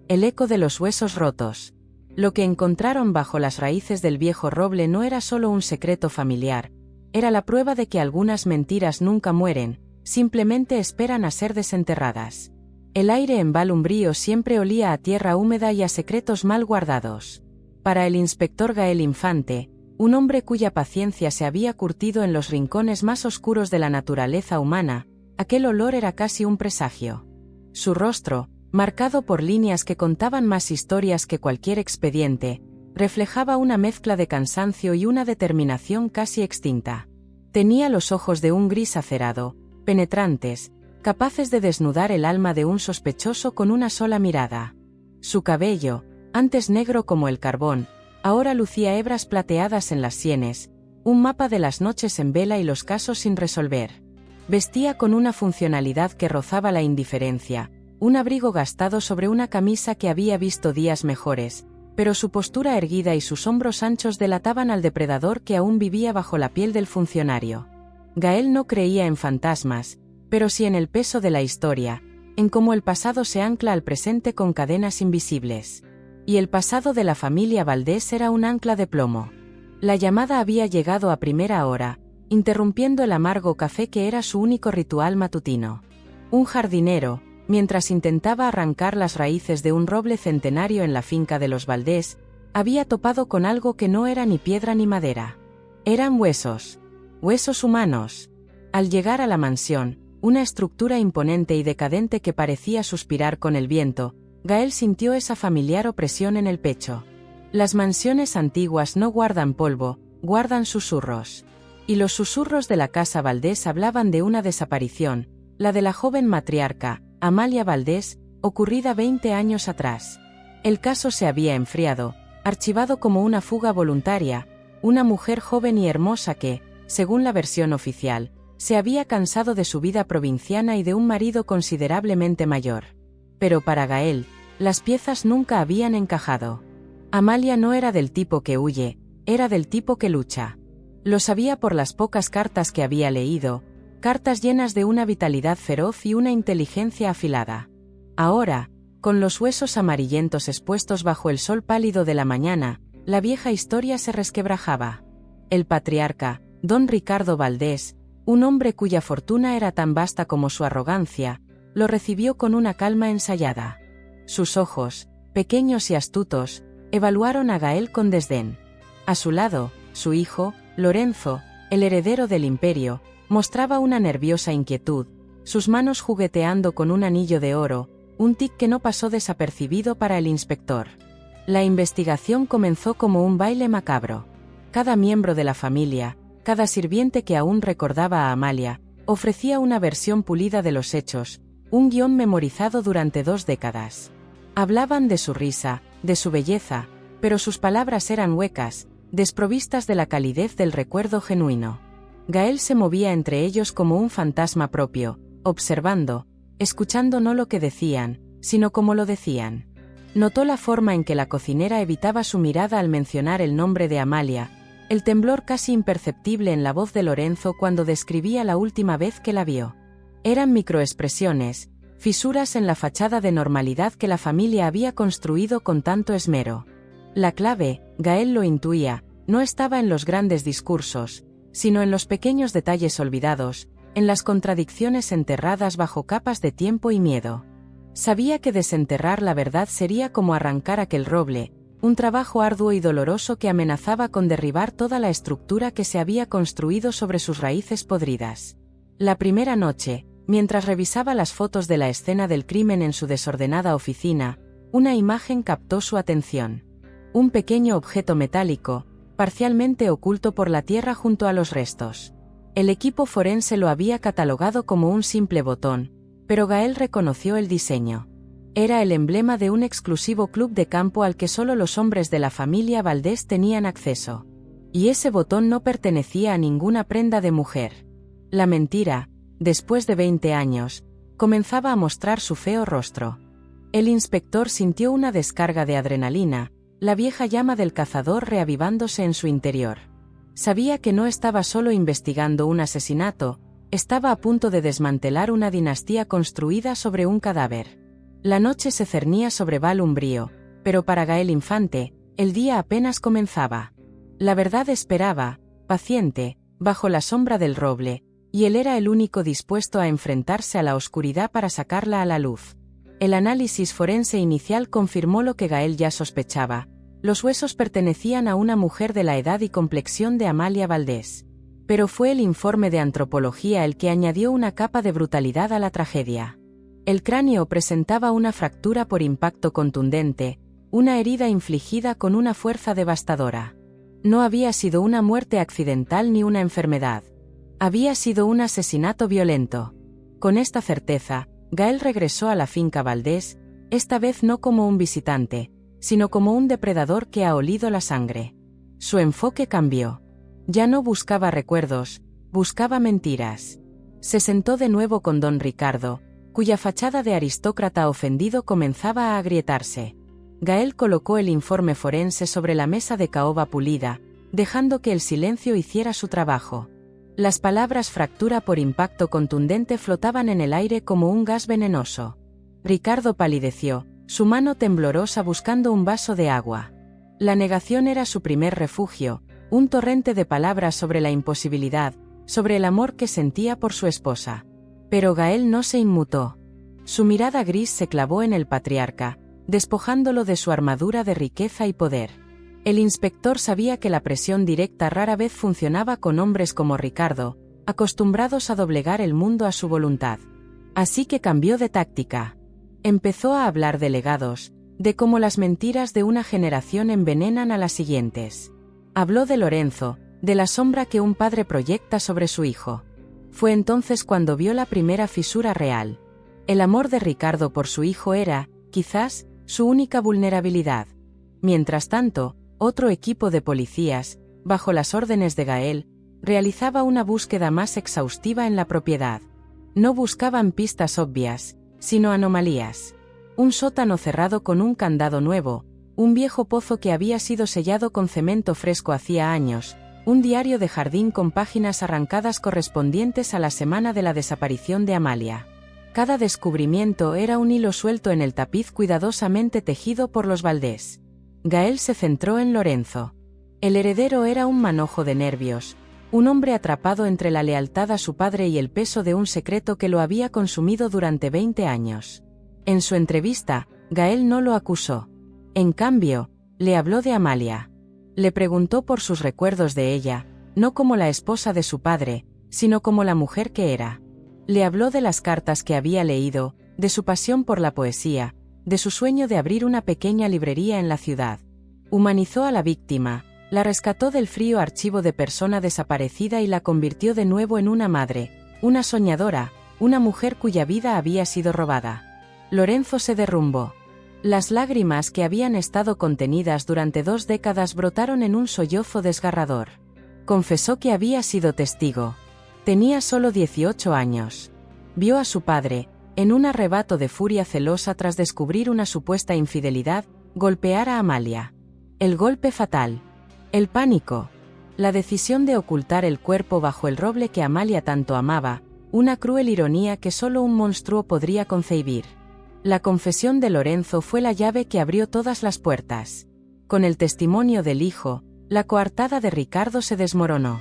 El eco de los huesos rotos. Lo que encontraron bajo las raíces del viejo roble no era solo un secreto familiar, era la prueba de que algunas mentiras nunca mueren, simplemente esperan a ser desenterradas. El aire en Val Umbrío siempre olía a tierra húmeda y a secretos mal guardados. Para el inspector Gael Infante, un hombre cuya paciencia se había curtido en los rincones más oscuros de la naturaleza humana, aquel olor era casi un presagio. Su rostro, marcado por líneas que contaban más historias que cualquier expediente, reflejaba una mezcla de cansancio y una determinación casi extinta. Tenía los ojos de un gris acerado, penetrantes, capaces de desnudar el alma de un sospechoso con una sola mirada. Su cabello, antes negro como el carbón, ahora lucía hebras plateadas en las sienes, un mapa de las noches en vela y los casos sin resolver. Vestía con una funcionalidad que rozaba la indiferencia, un abrigo gastado sobre una camisa que había visto días mejores, pero su postura erguida y sus hombros anchos delataban al depredador que aún vivía bajo la piel del funcionario. Gael no creía en fantasmas, pero sí en el peso de la historia, en cómo el pasado se ancla al presente con cadenas invisibles. Y el pasado de la familia Valdés era un ancla de plomo. La llamada había llegado a primera hora, interrumpiendo el amargo café que era su único ritual matutino. Un jardinero, mientras intentaba arrancar las raíces de un roble centenario en la finca de los Valdés, había topado con algo que no era ni piedra ni madera. Eran huesos. Huesos humanos. Al llegar a la mansión, una estructura imponente y decadente que parecía suspirar con el viento, Gael sintió esa familiar opresión en el pecho. Las mansiones antiguas no guardan polvo, guardan susurros. Y los susurros de la casa Valdés hablaban de una desaparición, la de la joven matriarca, Amalia Valdés, ocurrida 20 años atrás. El caso se había enfriado, archivado como una fuga voluntaria, una mujer joven y hermosa que, según la versión oficial, se había cansado de su vida provinciana y de un marido considerablemente mayor. Pero para Gael, las piezas nunca habían encajado. Amalia no era del tipo que huye, era del tipo que lucha. Lo sabía por las pocas cartas que había leído, cartas llenas de una vitalidad feroz y una inteligencia afilada. Ahora, con los huesos amarillentos expuestos bajo el sol pálido de la mañana, la vieja historia se resquebrajaba. El patriarca, don Ricardo Valdés, un hombre cuya fortuna era tan vasta como su arrogancia, lo recibió con una calma ensayada. Sus ojos, pequeños y astutos, evaluaron a Gael con desdén. A su lado, su hijo, Lorenzo, el heredero del imperio, mostraba una nerviosa inquietud, sus manos jugueteando con un anillo de oro, un tic que no pasó desapercibido para el inspector. La investigación comenzó como un baile macabro. Cada miembro de la familia, cada sirviente que aún recordaba a Amalia, ofrecía una versión pulida de los hechos, un guión memorizado durante 2 décadas. Hablaban de su risa, de su belleza, pero sus palabras eran huecas, desprovistas de la calidez del recuerdo genuino. Gael se movía entre ellos como un fantasma propio, observando, escuchando no lo que decían, sino cómo lo decían. Notó la forma en que la cocinera evitaba su mirada al mencionar el nombre de Amalia, el temblor casi imperceptible en la voz de Lorenzo cuando describía la última vez que la vio. Eran microexpresiones, fisuras en la fachada de normalidad que la familia había construido con tanto esmero. La clave, Gael lo intuía, no estaba en los grandes discursos, sino en los pequeños detalles olvidados, en las contradicciones enterradas bajo capas de tiempo y miedo. Sabía que desenterrar la verdad sería como arrancar aquel roble, un trabajo arduo y doloroso que amenazaba con derribar toda la estructura que se había construido sobre sus raíces podridas. La primera noche, mientras revisaba las fotos de la escena del crimen en su desordenada oficina, una imagen captó su atención. Un pequeño objeto metálico, parcialmente oculto por la tierra junto a los restos. El equipo forense lo había catalogado como un simple botón, pero Gael reconoció el diseño. Era el emblema de un exclusivo club de campo al que solo los hombres de la familia Valdés tenían acceso. Y ese botón no pertenecía a ninguna prenda de mujer. La mentira, después de 20 años, comenzaba a mostrar su feo rostro. El inspector sintió una descarga de adrenalina, la vieja llama del cazador reavivándose en su interior. Sabía que no estaba solo investigando un asesinato, estaba a punto de desmantelar una dinastía construida sobre un cadáver. La noche se cernía sobre Val Umbrío, pero para Gael Infante, el día apenas comenzaba. La verdad esperaba, paciente, bajo la sombra del roble, y él era el único dispuesto a enfrentarse a la oscuridad para sacarla a la luz. El análisis forense inicial confirmó lo que Gael ya sospechaba. Los huesos pertenecían a una mujer de la edad y complexión de Amalia Valdés. Pero fue el informe de antropología el que añadió una capa de brutalidad a la tragedia. El cráneo presentaba una fractura por impacto contundente, una herida infligida con una fuerza devastadora. No había sido una muerte accidental ni una enfermedad. Había sido un asesinato violento. Con esta certeza, Gael regresó a la finca Valdés, esta vez no como un visitante, sino como un depredador que ha olido la sangre. Su enfoque cambió. Ya no buscaba recuerdos, buscaba mentiras. Se sentó de nuevo con don Ricardo, cuya fachada de aristócrata ofendido comenzaba a agrietarse. Gael colocó el informe forense sobre la mesa de caoba pulida, dejando que el silencio hiciera su trabajo. Las palabras fractura por impacto contundente flotaban en el aire como un gas venenoso. Ricardo palideció, su mano temblorosa buscando un vaso de agua. La negación era su primer refugio, un torrente de palabras sobre la imposibilidad, sobre el amor que sentía por su esposa. Pero Gael no se inmutó. Su mirada gris se clavó en el patriarca, despojándolo de su armadura de riqueza y poder. El inspector sabía que la presión directa rara vez funcionaba con hombres como Ricardo, acostumbrados a doblegar el mundo a su voluntad. Así que cambió de táctica. Empezó a hablar de legados, de cómo las mentiras de una generación envenenan a las siguientes. Habló de Lorenzo, de la sombra que un padre proyecta sobre su hijo. Fue entonces cuando vio la primera fisura real. El amor de Ricardo por su hijo era, quizás, su única vulnerabilidad. Mientras tanto, otro equipo de policías, bajo las órdenes de Gael, realizaba una búsqueda más exhaustiva en la propiedad. No buscaban pistas obvias, sino anomalías. Un sótano cerrado con un candado nuevo, un viejo pozo que había sido sellado con cemento fresco hacía años, un diario de jardín con páginas arrancadas correspondientes a la semana de la desaparición de Amalia. Cada descubrimiento era un hilo suelto en el tapiz cuidadosamente tejido por los Valdés. Gael se centró en Lorenzo. El heredero era un manojo de nervios, un hombre atrapado entre la lealtad a su padre y el peso de un secreto que lo había consumido durante 20 años. En su entrevista, Gael no lo acusó. En cambio, le habló de Amalia. Le preguntó por sus recuerdos de ella, no como la esposa de su padre, sino como la mujer que era. Le habló de las cartas que había leído, de su pasión por la poesía, de su sueño de abrir una pequeña librería en la ciudad. Humanizó a la víctima, la rescató del frío archivo de persona desaparecida y la convirtió de nuevo en una madre, una soñadora, una mujer cuya vida había sido robada. Lorenzo se derrumbó. Las lágrimas que habían estado contenidas durante 2 décadas brotaron en un sollozo desgarrador. Confesó que había sido testigo. Tenía solo 18 años. Vio a su padre, en un arrebato de furia celosa tras descubrir una supuesta infidelidad, golpear a Amalia. El golpe fatal. El pánico. La decisión de ocultar el cuerpo bajo el roble que Amalia tanto amaba, una cruel ironía que solo un monstruo podría concebir. La confesión de Lorenzo fue la llave que abrió todas las puertas. Con el testimonio del hijo, la coartada de Ricardo se desmoronó.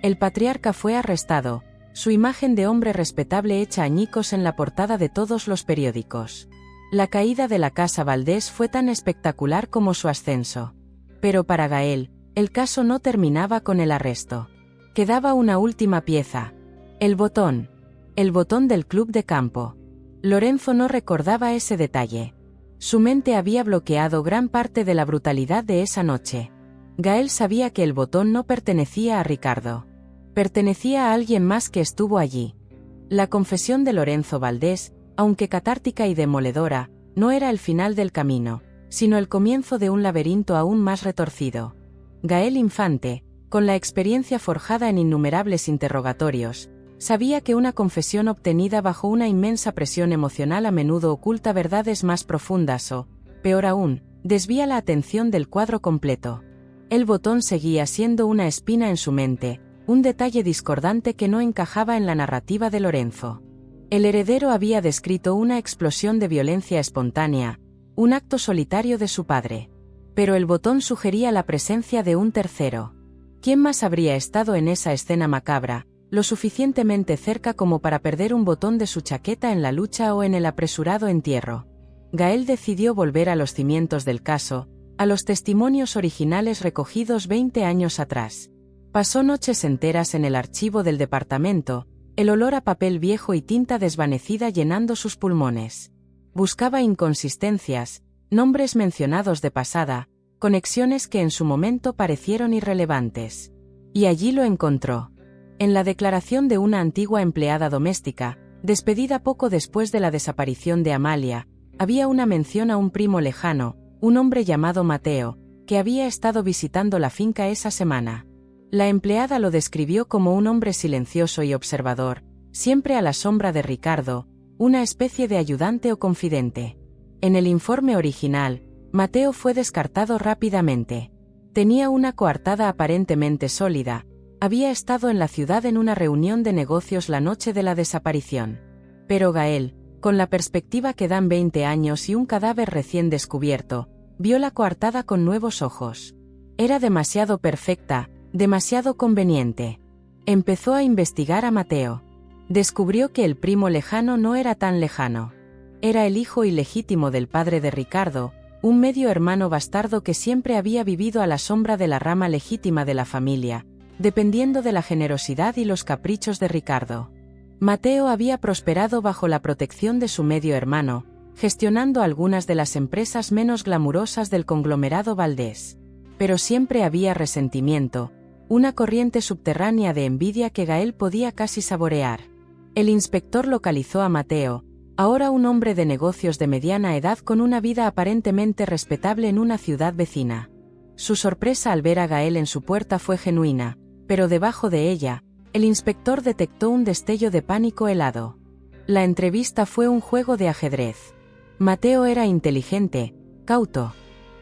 El patriarca fue arrestado, su imagen de hombre respetable hecha añicos en la portada de todos los periódicos. La caída de la casa Valdés fue tan espectacular como su ascenso. Pero para Gael, el caso no terminaba con el arresto. Quedaba una última pieza. El botón. El botón del club de campo. Lorenzo no recordaba ese detalle. Su mente había bloqueado gran parte de la brutalidad de esa noche. Gael sabía que el botón no pertenecía a Ricardo. Pertenecía a alguien más que estuvo allí. La confesión de Lorenzo Valdés, aunque catártica y demoledora, no era el final del camino, sino el comienzo de un laberinto aún más retorcido. Gael Infante, con la experiencia forjada en innumerables interrogatorios, sabía que una confesión obtenida bajo una inmensa presión emocional a menudo oculta verdades más profundas o, peor aún, desvía la atención del cuadro completo. El botón seguía siendo una espina en su mente, un detalle discordante que no encajaba en la narrativa de Lorenzo. El heredero había descrito una explosión de violencia espontánea, un acto solitario de su padre. Pero el botón sugería la presencia de un tercero. ¿Quién más habría estado en esa escena macabra, lo suficientemente cerca como para perder un botón de su chaqueta en la lucha o en el apresurado entierro? Gael decidió volver a los cimientos del caso, a los testimonios originales recogidos 20 años atrás. Pasó noches enteras en el archivo del departamento, el olor a papel viejo y tinta desvanecida llenando sus pulmones. Buscaba inconsistencias, nombres mencionados de pasada, conexiones que en su momento parecieron irrelevantes. Y allí lo encontró. En la declaración de una antigua empleada doméstica, despedida poco después de la desaparición de Amalia, había una mención a un primo lejano, un hombre llamado Mateo, que había estado visitando la finca esa semana. La empleada lo describió como un hombre silencioso y observador, siempre a la sombra de Ricardo, una especie de ayudante o confidente. En el informe original, Mateo fue descartado rápidamente. Tenía una coartada aparentemente sólida, había estado en la ciudad en una reunión de negocios la noche de la desaparición. Pero Gael, con la perspectiva que dan 20 años y un cadáver recién descubierto, vio la coartada con nuevos ojos. Era demasiado perfecta, demasiado conveniente. Empezó a investigar a Mateo. Descubrió que el primo lejano no era tan lejano. Era el hijo ilegítimo del padre de Ricardo, un medio hermano bastardo que siempre había vivido a la sombra de la rama legítima de la familia, dependiendo de la generosidad y los caprichos de Ricardo. Mateo había prosperado bajo la protección de su medio hermano, gestionando algunas de las empresas menos glamurosas del conglomerado Valdés. Pero siempre había resentimiento, una corriente subterránea de envidia que Gael podía casi saborear. El inspector localizó a Mateo, ahora un hombre de negocios de mediana edad con una vida aparentemente respetable en una ciudad vecina. Su sorpresa al ver a Gael en su puerta fue genuina, pero debajo de ella, el inspector detectó un destello de pánico helado. La entrevista fue un juego de ajedrez. Mateo era inteligente, cauto.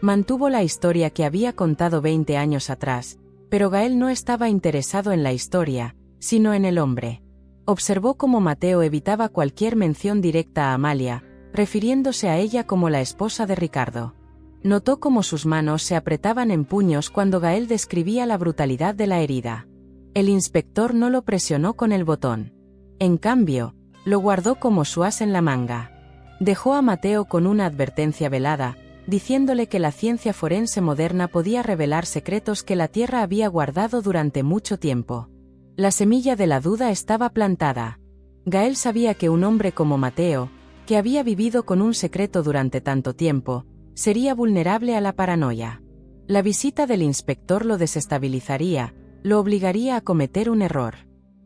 Mantuvo la historia que había contado 20 años atrás, pero Gael no estaba interesado en la historia, sino en el hombre. Observó cómo Mateo evitaba cualquier mención directa a Amalia, refiriéndose a ella como la esposa de Ricardo. Notó cómo sus manos se apretaban en puños cuando Gael describía la brutalidad de la herida. El inspector no lo presionó con el botón. En cambio, lo guardó como su as en la manga. Dejó a Mateo con una advertencia velada, diciéndole que la ciencia forense moderna podía revelar secretos que la Tierra había guardado durante mucho tiempo. La semilla de la duda estaba plantada. Gael sabía que un hombre como Mateo, que había vivido con un secreto durante tanto tiempo, sería vulnerable a la paranoia. La visita del inspector lo desestabilizaría, lo obligaría a cometer un error.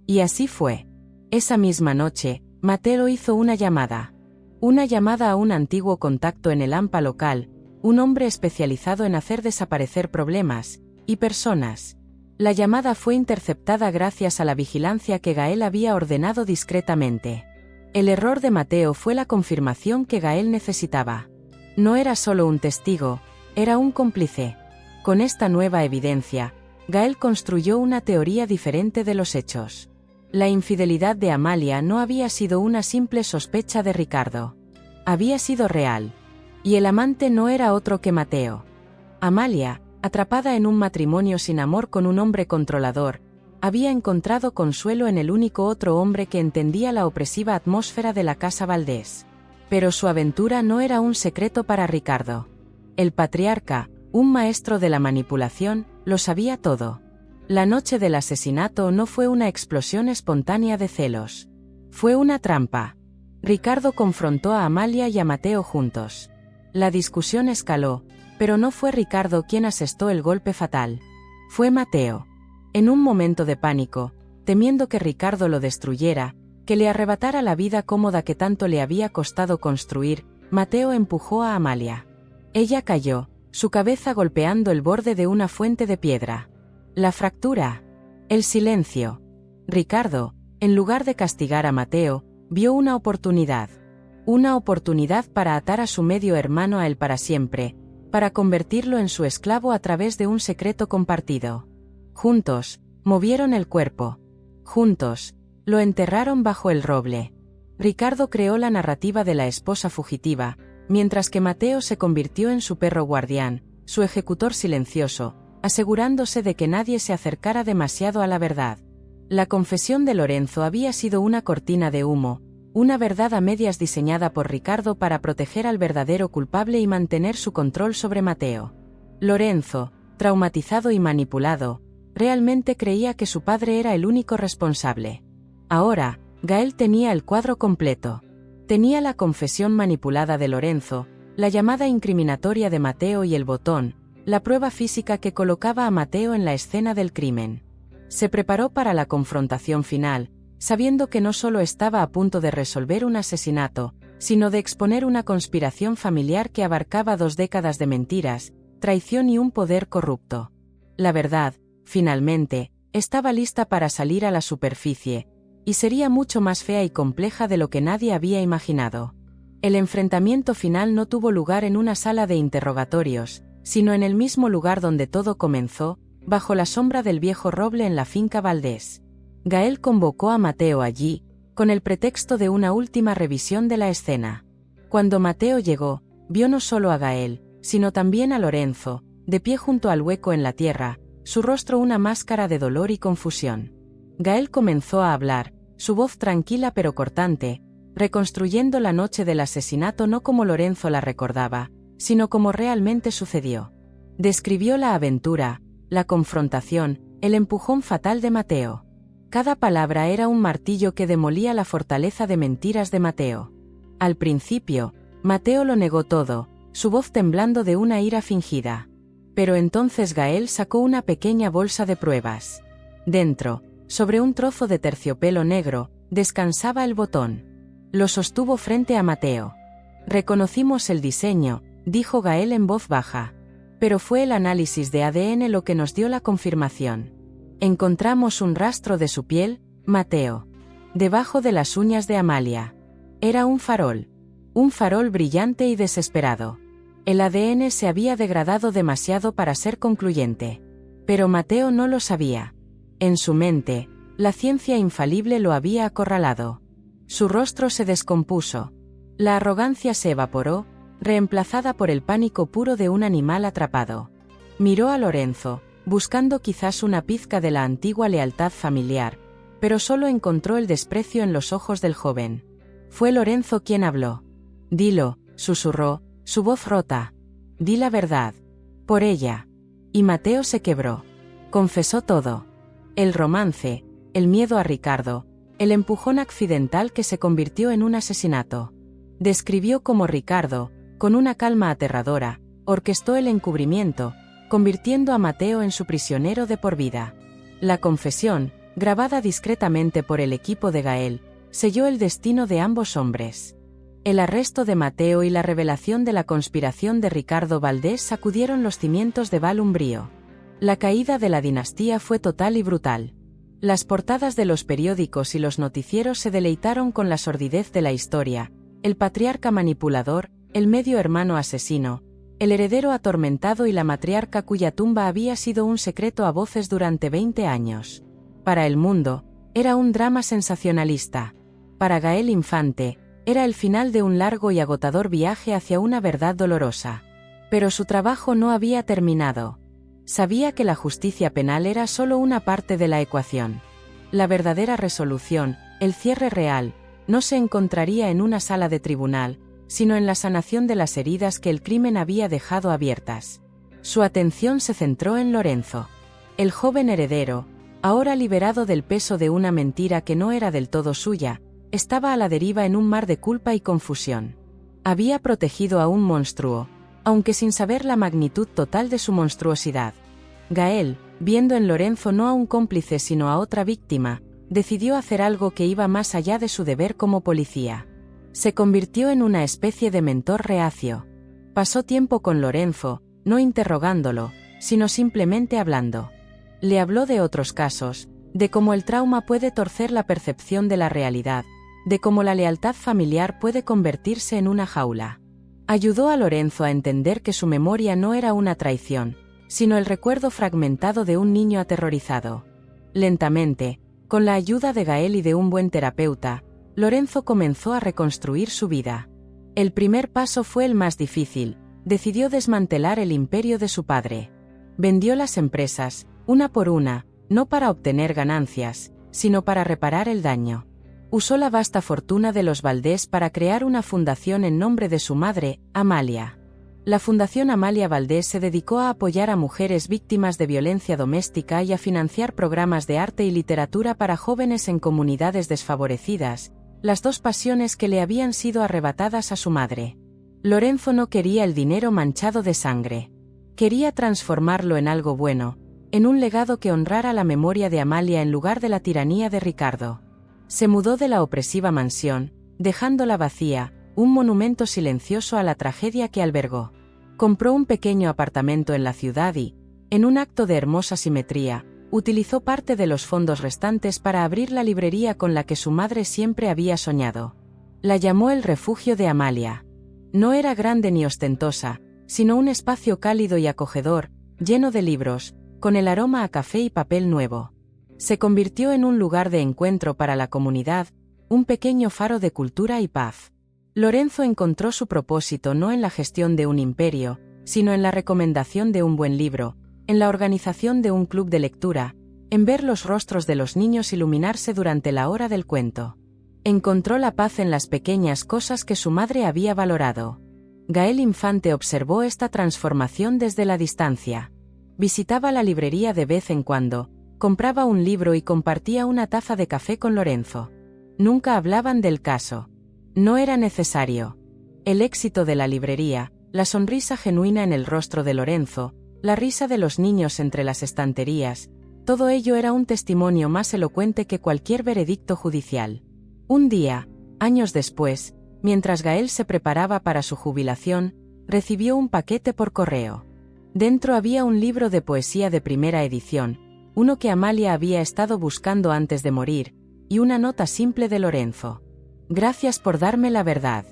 Y así fue. Esa misma noche, Mateo hizo una llamada. Una llamada a un antiguo contacto en el AMPA local, un hombre especializado en hacer desaparecer problemas y personas. La llamada fue interceptada gracias a la vigilancia que Gael había ordenado discretamente. El error de Mateo fue la confirmación que Gael necesitaba. No era solo un testigo, era un cómplice. Con esta nueva evidencia, Gael construyó una teoría diferente de los hechos. La infidelidad de Amalia no había sido una simple sospecha de Ricardo. Había sido real. Y el amante no era otro que Mateo. Amalia, atrapada en un matrimonio sin amor con un hombre controlador, había encontrado consuelo en el único otro hombre que entendía la opresiva atmósfera de la casa Valdés. Pero su aventura no era un secreto para Ricardo. El patriarca, un maestro de la manipulación, lo sabía todo. La noche del asesinato no fue una explosión espontánea de celos. Fue una trampa. Ricardo confrontó a Amalia y a Mateo juntos. La discusión escaló, pero no fue Ricardo quien asestó el golpe fatal. Fue Mateo. En un momento de pánico, temiendo que Ricardo lo destruyera, que le arrebatara la vida cómoda que tanto le había costado construir, Mateo empujó a Amalia. Ella cayó, su cabeza golpeando el borde de una fuente de piedra. La fractura. El silencio. Ricardo, en lugar de castigar a Mateo, vio una oportunidad. Una oportunidad para atar a su medio hermano a él para siempre, para convertirlo en su esclavo a través de un secreto compartido. Juntos, movieron el cuerpo. Juntos, lo enterraron bajo el roble. Ricardo creó la narrativa de la esposa fugitiva, mientras que Mateo se convirtió en su perro guardián, su ejecutor silencioso, asegurándose de que nadie se acercara demasiado a la verdad. La confesión de Lorenzo había sido una cortina de humo, una verdad a medias diseñada por Ricardo para proteger al verdadero culpable y mantener su control sobre Mateo. Lorenzo, traumatizado y manipulado, realmente creía que su padre era el único responsable. Ahora, Gael tenía el cuadro completo. Tenía la confesión manipulada de Lorenzo, la llamada incriminatoria de Mateo y el botón, la prueba física que colocaba a Mateo en la escena del crimen. Se preparó para la confrontación final, sabiendo que no solo estaba a punto de resolver un asesinato, sino de exponer una conspiración familiar que abarcaba 2 décadas de mentiras, traición y un poder corrupto. La verdad, finalmente, estaba lista para salir a la superficie, y sería mucho más fea y compleja de lo que nadie había imaginado. El enfrentamiento final no tuvo lugar en una sala de interrogatorios, sino en el mismo lugar donde todo comenzó, bajo la sombra del viejo roble en la finca Valdés. Gael convocó a Mateo allí, con el pretexto de una última revisión de la escena. Cuando Mateo llegó, vio no solo a Gael, sino también a Lorenzo, de pie junto al hueco en la tierra, su rostro una máscara de dolor y confusión. Gael comenzó a hablar, su voz tranquila pero cortante, reconstruyendo la noche del asesinato no como Lorenzo la recordaba, sino como realmente sucedió. Describió la aventura, la confrontación, el empujón fatal de Mateo. Cada palabra era un martillo que demolía la fortaleza de mentiras de Mateo. Al principio, Mateo lo negó todo, su voz temblando de una ira fingida. Pero entonces Gael sacó una pequeña bolsa de pruebas. Dentro, sobre un trozo de terciopelo negro, descansaba el botón. Lo sostuvo frente a Mateo. Reconocimos el diseño, dijo Gael en voz baja. Pero fue el análisis de ADN lo que nos dio la confirmación. Encontramos un rastro de su piel, Mateo. Debajo de las uñas de Amalia. Era un farol brillante y desesperado. El ADN se había degradado demasiado para ser concluyente. Pero Mateo no lo sabía. En su mente, la ciencia infalible lo había acorralado. Su rostro se descompuso. La arrogancia se evaporó, reemplazada por el pánico puro de un animal atrapado. Miró a Lorenzo, buscando quizás una pizca de la antigua lealtad familiar, pero solo encontró el desprecio en los ojos del joven. Fue Lorenzo quien habló. «Dilo», susurró, su voz rota. «Di la verdad. Por ella». Y Mateo se quebró. Confesó todo. El romance, el miedo a Ricardo, el empujón accidental que se convirtió en un asesinato. Describió cómo Ricardo, con una calma aterradora, orquestó el encubrimiento, convirtiendo a Mateo en su prisionero de por vida. La confesión, grabada discretamente por el equipo de Gael, selló el destino de ambos hombres. El arresto de Mateo y la revelación de la conspiración de Ricardo Valdés sacudieron los cimientos de Val Umbrío. La caída de la dinastía fue total y brutal. Las portadas de los periódicos y los noticieros se deleitaron con la sordidez de la historia, el patriarca manipulador, el medio hermano asesino, el heredero atormentado y la matriarca cuya tumba había sido un secreto a voces durante 20 años. Para el mundo, era un drama sensacionalista. Para Gael Infante, era el final de un largo y agotador viaje hacia una verdad dolorosa. Pero su trabajo no había terminado. Sabía que la justicia penal era solo una parte de la ecuación. La verdadera resolución, el cierre real, no se encontraría en una sala de tribunal, sino en la sanación de las heridas que el crimen había dejado abiertas. Su atención se centró en Lorenzo. El joven heredero, ahora liberado del peso de una mentira que no era del todo suya, estaba a la deriva en un mar de culpa y confusión. Había protegido a un monstruo, aunque sin saber la magnitud total de su monstruosidad. Gael, viendo en Lorenzo no a un cómplice sino a otra víctima, decidió hacer algo que iba más allá de su deber como policía. Se convirtió en una especie de mentor reacio. Pasó tiempo con Lorenzo, no interrogándolo, sino simplemente hablando. Le habló de otros casos, de cómo el trauma puede torcer la percepción de la realidad, de cómo la lealtad familiar puede convertirse en una jaula. Ayudó a Lorenzo a entender que su memoria no era una traición, sino el recuerdo fragmentado de un niño aterrorizado. Lentamente, con la ayuda de Gael y de un buen terapeuta, Lorenzo comenzó a reconstruir su vida. El primer paso fue el más difícil. Decidió desmantelar el imperio de su padre. Vendió las empresas, una por una, no para obtener ganancias, sino para reparar el daño. Usó la vasta fortuna de los Valdés para crear una fundación en nombre de su madre, Amalia. La Fundación Amalia Valdés se dedicó a apoyar a mujeres víctimas de violencia doméstica y a financiar programas de arte y literatura para jóvenes en comunidades desfavorecidas, las dos pasiones que le habían sido arrebatadas a su madre. Lorenzo no quería el dinero manchado de sangre. Quería transformarlo en algo bueno, en un legado que honrara la memoria de Amalia en lugar de la tiranía de Ricardo. Se mudó de la opresiva mansión, dejándola vacía, un monumento silencioso a la tragedia que albergó. Compró un pequeño apartamento en la ciudad y, en un acto de hermosa simetría, utilizó parte de los fondos restantes para abrir la librería con la que su madre siempre había soñado. La llamó el refugio de Amalia. No era grande ni ostentosa, sino un espacio cálido y acogedor, lleno de libros, con el aroma a café y papel nuevo. Se convirtió en un lugar de encuentro para la comunidad, un pequeño faro de cultura y paz. Lorenzo encontró su propósito no en la gestión de un imperio, sino en la recomendación de un buen libro, en la organización de un club de lectura, en ver los rostros de los niños iluminarse durante la hora del cuento. Encontró la paz en las pequeñas cosas que su madre había valorado. Gael Infante observó esta transformación desde la distancia. Visitaba la librería de vez en cuando, compraba un libro y compartía una taza de café con Lorenzo. Nunca hablaban del caso. No era necesario. El éxito de la librería, la sonrisa genuina en el rostro de Lorenzo, la risa de los niños entre las estanterías, todo ello era un testimonio más elocuente que cualquier veredicto judicial. Un día, años después, mientras Gael se preparaba para su jubilación, recibió un paquete por correo. Dentro había un libro de poesía de primera edición, uno que Amalia había estado buscando antes de morir, y una nota simple de Lorenzo. Gracias por darme la verdad.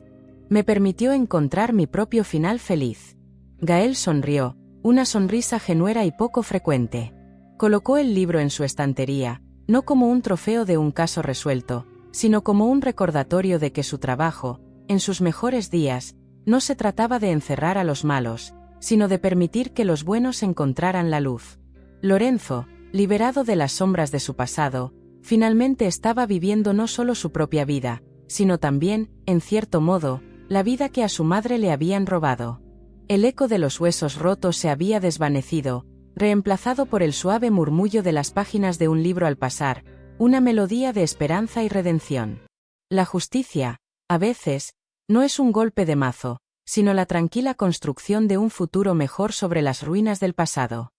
Me permitió encontrar mi propio final feliz. Gael sonrió, una sonrisa genuina y poco frecuente. Colocó el libro en su estantería, no como un trofeo de un caso resuelto, sino como un recordatorio de que su trabajo, en sus mejores días, no se trataba de encerrar a los malos, sino de permitir que los buenos encontraran la luz. Lorenzo, liberado de las sombras de su pasado, finalmente estaba viviendo no solo su propia vida, sino también, en cierto modo, la vida que a su madre le habían robado. El eco de los huesos rotos se había desvanecido, reemplazado por el suave murmullo de las páginas de un libro al pasar, una melodía de esperanza y redención. La justicia, a veces, no es un golpe de mazo, sino la tranquila construcción de un futuro mejor sobre las ruinas del pasado.